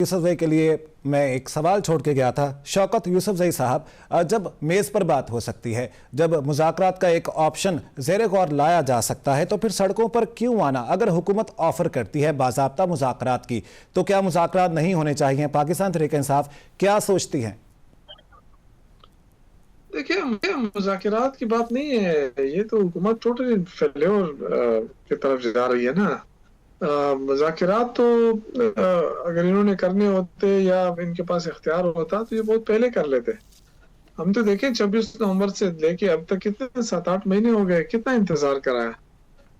یوسف کے لیے میں ایک سوال چھوڑ کے گیا تھا. شوکت یوسف صاحب, جب میز پر بات ہو سکتی ہے, جب مذاکرات کا ایک آپشن زیر غور لایا جا سکتا ہے, تو پھر سڑکوں پر کیوں آنا؟ اگر حکومت آفر کرتی ہے باضابطہ مذاکرات کی, تو کیا مذاکرات نہیں ہونے چاہیے؟ پاکستان تحریک انصاف کیا سوچتی ہیں؟ دیکھیں, مذاکرات کی بات نہیں ہے, یہ تو حکومت ٹوٹلی فیلیور کی طرف جا رہی ہے نا. مذاکرات تو اگر انہوں نے کرنے ہوتے یا ان کے پاس اختیار ہوتا تو یہ بہت پہلے کر لیتے. ہم تو دیکھیں 26 نومبر سے لے کے اب تک کتنے 7-8 مہینے ہو گئے, کتنا انتظار کرایا,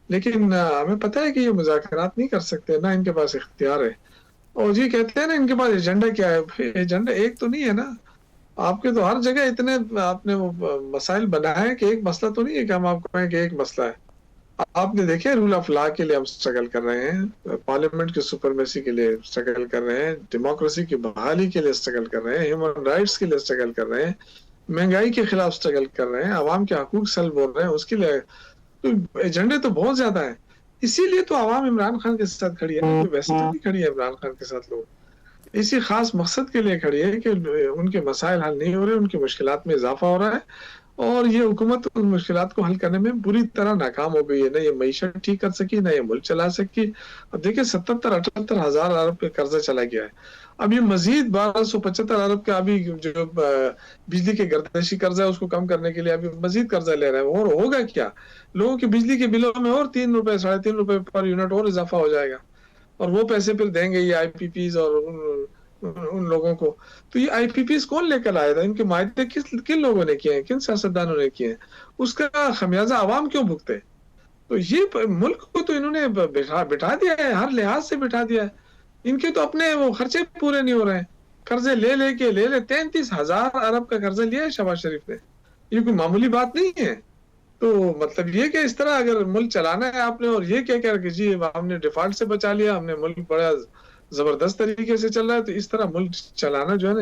لیکن ہمیں پتہ ہے کہ یہ مذاکرات نہیں کر سکتے, نہ ان کے پاس اختیار ہے. اور جی کہتے ہیں نا ان کے پاس ایجنڈا کیا ہے, ایجنڈا ایک تو نہیں ہے نا. آپ کے تو ہر جگہ اتنے آپ نے مسائل بنائے کہ ایک مسئلہ تو نہیں ہے کہ ہم آپ کو کہیں کہ ایک مسئلہ ہے. آپ نے دیکھے رول آف لا کے لیے ہم سٹرگل کر رہے ہیں, پارلیمنٹ کی سپرمیسی کے لیے سٹرگل کر رہے ہیں, ڈیموکریسی کی بحالی کے لیے سٹرگل کر رہے ہیں, ہیومن رائٹس کے لیے سٹرگل کر رہے ہیں, مہنگائی کے خلاف سٹرگل کر رہے ہیں, عوام کے حقوق سلب بول رہے ہیں, اس کے لیے تو ایجنڈے تو بہت زیادہ ہیں. اسی لیے تو عوام عمران خان کے ساتھ کھڑی ہے, ویسے تو نہیں کھڑی ہے عمران خان کے ساتھ. لوگ اسی خاص مقصد کے لیے کھڑی ہے کہ ان کے مسائل حل نہیں ہو رہے, ان کی مشکلات میں اضافہ ہو رہا ہے, اور یہ حکومت ان مشکلات کو حل کرنے میں بری طرح ناکام ہو گئی ہے. نہ یہ معیشت ٹھیک کر سکی, نہ یہ ملک چلا سکی. اب دیکھیں 77-78 ہزار ارب کا قرضہ چلا گیا ہے. اب یہ مزید 1275 ارب کا ابھی جو بجلی کے گردشی قرضہ ہے اس کو کم کرنے کے لیے ابھی مزید قرضہ لے رہے ہیں. اور ہوگا کیا, لوگوں کی بجلی کے بلوں میں اور 3 روپے 3.5 روپے پر یونٹ اور اضافہ ہو جائے گا, اور وہ پیسے پھر دیں گے یہ آئی پی پیز اور ان لوگوں کو. تو یہ آئی پی پیز کون لے کر آیا تھا؟ ان کے معاہدے کن لوگوں نے کیے ہیں, کن سیاستدانوں نے کیے ہیں؟ اس کا خمیازہ عوام کیوں بھگتے؟ تو یہ ملک کو تو انہوں نے بٹھا دیا ہے, ہر لحاظ سے بٹھا دیا ہے. ان کے تو اپنے وہ خرچے پورے نہیں ہو رہے ہیں, قرضے لے 33 ہزار ارب کا قرضہ لیا ہے شہباز شریف نے. یہ کوئی معمولی بات نہیں ہے. تو مطلب یہ کہ اس طرح اگر ملک چلانا ہے آپ نے, اور یہ کہہ کر کہ جی ہم نے ڈیفالٹ سے بچا لیا, ہم نے ملک بڑا زبردست طریقے سے چل رہا ہے, تو اس طرح ملک چلانا جو ہے نا,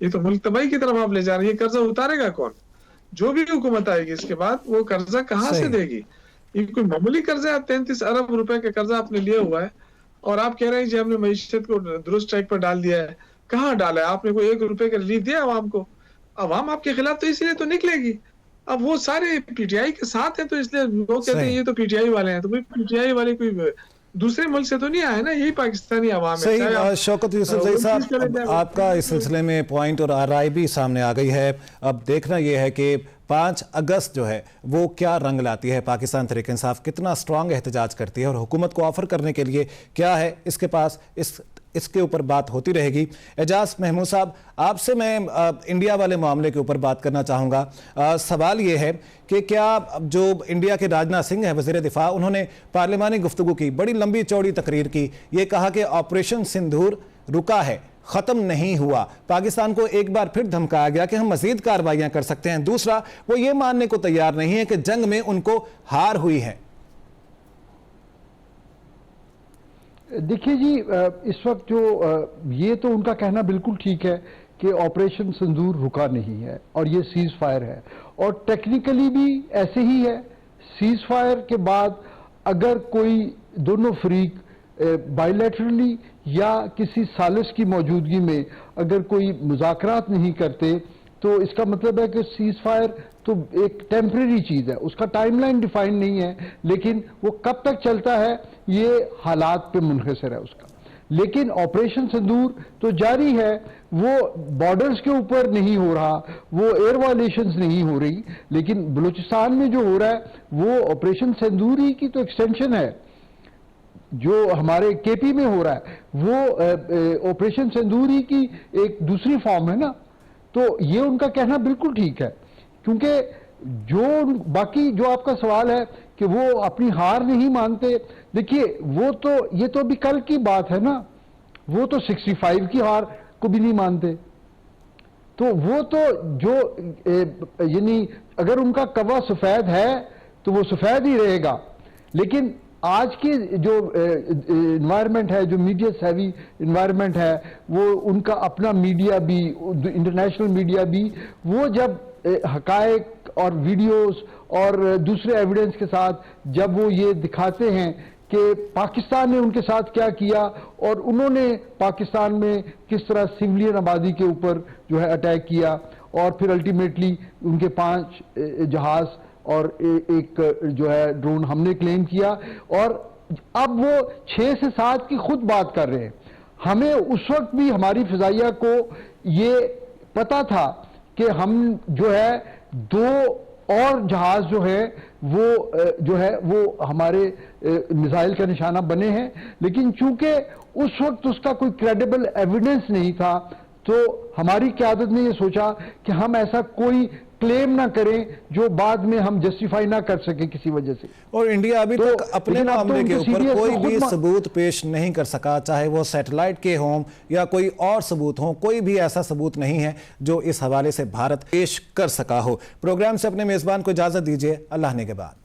یہ تو ملک تباہی کی طرف آپ لے جا رہے ہیں. یہ قرضہ اتارے گا کون؟ جو بھی حکومت آئے گی اس کے بعد وہ قرضہ کہاں سے دے گی؟ یہ کوئی معمولی قرضہ ہے. 33 ارب روپے کا قرضہ آپ نے لیا ہوا ہے, اور آپ کہہ رہے ہیں جی ہم نے معیشت کو درست ٹریک پر ڈال دیا ہے. کہاں ڈالا ہے آپ نے؟ کوئی 1 روپے کا ریلیف دیا عوام کو؟ عوام آپ کے خلاف تو اس لیے تو نکلے گی. اب وہ سارے پی ٹی آئی کے ساتھ ہیں, تو اس لیے لوگ کہتے ہیں یہ تو پی ٹی آئی والے ہیں. تو پی ٹی آئی والے کوئی دوسرے ملک سے تو نہیں آئے نا, یہی پاکستانی عوام ہے. صحیح. شوکت یوسف صاحب, آپ کا اس سلسلے میں پوائنٹ اور رائے بھی سامنے آ گئی ہے. اب دیکھنا یہ ہے کہ 5 اگست جو ہے وہ کیا رنگ لاتی ہے. پاکستان تحریک انصاف کتنا سٹرانگ احتجاج کرتی ہے, اور حکومت کو آفر کرنے کے لیے کیا ہے اس کے پاس, اس کے اوپر بات ہوتی رہے گی. اعجاز محمود صاحب, آپ سے میں انڈیا والے معاملے کے اوپر بات کرنا چاہوں گا. سوال یہ ہے کہ کیا جو انڈیا کے راجناتھ سنگھ ہے وزیر دفاع, انہوں نے پارلیمانی گفتگو کی, بڑی لمبی چوڑی تقریر کی, یہ کہا کہ آپریشن سندھور رکا ہے, ختم نہیں ہوا. پاکستان کو ایک بار پھر دھمکایا گیا کہ ہم مزید کارروائیاں کر سکتے ہیں. دوسرا, وہ یہ ماننے کو تیار نہیں ہے کہ جنگ میں ان کو ہار ہوئی ہے. دیکھیے جی, اس وقت جو یہ تو ان کا کہنا بالکل ٹھیک ہے کہ آپریشن سندور رکا نہیں ہے, اور یہ سیز فائر ہے, اور ٹیکنیکلی بھی ایسے ہی ہے. سیز فائر کے بعد اگر کوئی دونوں فریق بائی لیٹرلی یا کسی سالس کی موجودگی میں اگر کوئی مذاکرات نہیں کرتے, تو اس کا مطلب ہے کہ سیز فائر تو ایک ٹیمپریری چیز ہے, اس کا ٹائم لائن ڈیفائن نہیں ہے, لیکن وہ کب تک چلتا ہے یہ حالات پہ منحصر ہے اس کا. لیکن آپریشن سندور تو جاری ہے, وہ بارڈرز کے اوپر نہیں ہو رہا, وہ ایئر وائلیشنز نہیں ہو رہی, لیکن بلوچستان میں جو ہو رہا ہے وہ آپریشن سندور ہی کی تو ایکسٹینشن ہے. جو ہمارے کے پی میں ہو رہا ہے وہ آپریشن سندور ہی کی ایک دوسری فارم ہے نا. تو یہ ان کا کہنا بالکل ٹھیک ہے, کیونکہ جو باقی جو آپ کا سوال ہے کہ وہ اپنی ہار نہیں مانتے, دیکھیے وہ تو یہ تو ابھی کل کی بات ہے نا, وہ تو 65 کی ہار کو بھی نہیں مانتے. تو وہ تو جو یعنی اگر ان کا کوا سفید ہے تو وہ سفید ہی رہے گا. لیکن آج کی جو انوائرمنٹ ہے, جو میڈیا سیوی انوائرمنٹ ہے, وہ ان کا اپنا میڈیا بھی, انٹرنیشنل میڈیا بھی, وہ جب حقائق اور ویڈیوز اور دوسرے ایویڈنس کے ساتھ جب وہ یہ دکھاتے ہیں کہ پاکستان نے ان کے ساتھ کیا کیا اور انہوں نے پاکستان میں کس طرح سویلین آبادی کے اوپر جو ہے اٹیک کیا اور پھر الٹیمیٹلی ان کے 5 جہاز اور ایک جو ہے ڈرون ہم نے کلیم کیا، اور اب وہ 6 سے 7 کی خود بات کر رہے ہیں۔ ہمیں اس وقت بھی ہماری فضائیہ کو یہ پتا تھا کہ ہم جو ہے 2 اور جہاز جو ہے وہ ہمارے میزائل کا نشانہ بنے ہیں، لیکن چونکہ اس وقت اس کا کوئی کریڈیبل ایویڈنس نہیں تھا تو ہماری قیادت نے یہ سوچا کہ ہم ایسا کوئی کلیم نہ کریں جو بعد میں ہم جسٹیفائی نہ کر سکیں کسی وجہ سے۔ اور انڈیا ابھی تک اپنے معاملے کے اوپر کوئی بھی ثبوت پیش نہیں کر سکا، چاہے وہ سیٹلائٹ کے ہوں یا کوئی اور ثبوت ہوں، کوئی بھی ایسا ثبوت نہیں ہے جو اس حوالے سے بھارت پیش کر سکا ہو۔ پروگرام سے اپنے میزبان کو اجازت دیجیے، اللہ نے کے بعد۔